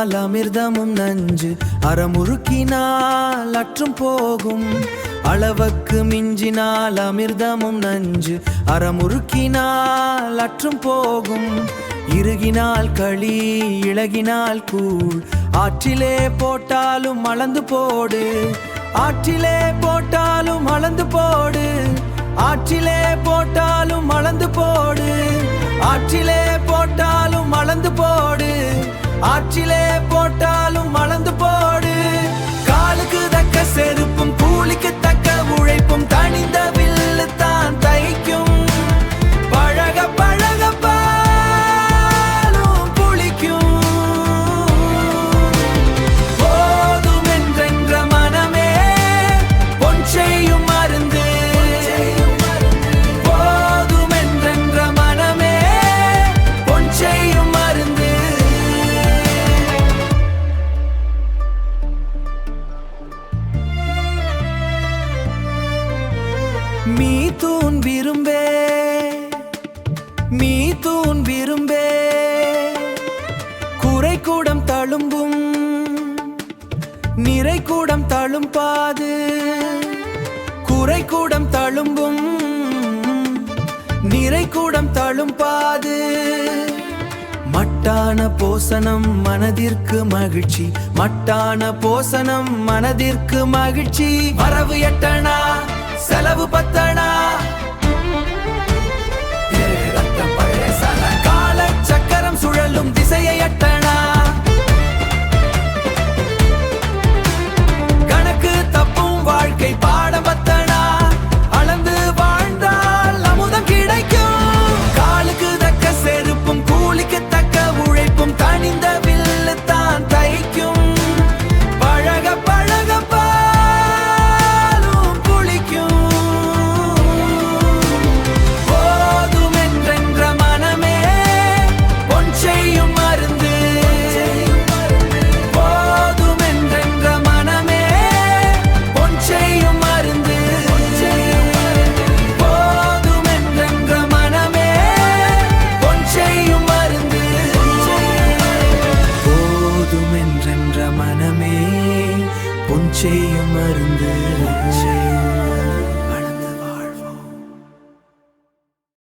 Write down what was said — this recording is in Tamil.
மிஞ்சினால் அமிர்தமும் நஞ்சு, அறமுறுக்கினால் அற்றும் போகும். அளவுக்கு மிஞ்சினால் அமிர்தமும் நஞ்சு, அறமுறுக்கினால் அற்றும் போகும். இறுகினால் களி, இளகினால் கூழ், ஆற்றிலே போட்டாலும் அளந்து போடு. ஆற்றிலே போட்டாலும் அளந்து போடு. ஆற்றிலே போட்டாலும் அளந்து போடு. ஆற்றிலே போட்டாலும் அளந்து போடு. ஆற்றிலே போட்டாலும் அளந்து போடு. காலுக்கு தக்க செருப்பும் கூலிக்கு தக்க உழைப்பும் தனிந்த வில்லு தான் தைக்கும். பழக பழக பாலும் புளிக்கும். போதும் என்றென்ற மனமே பொன் செய்யும் மருந்து. போதும் என்றென்ற மனமே பொன் செய்யும் மருந்து. மீ தூண் விரும்பே, மீ தூண் விரும்பே, குறை கூடம் தழும்பும் நிறை கூடம் தழும்பாது. குறை கூடம் தழும்பும் நிறை கூடம் தழும்பாது. மட்டான போசனம் மனதிற்கு மகிழ்ச்சி. மட்டான போசனம் மனதிற்கு மகிழ்ச்சி. வரவு எட்டனா செலவு பத்தனா,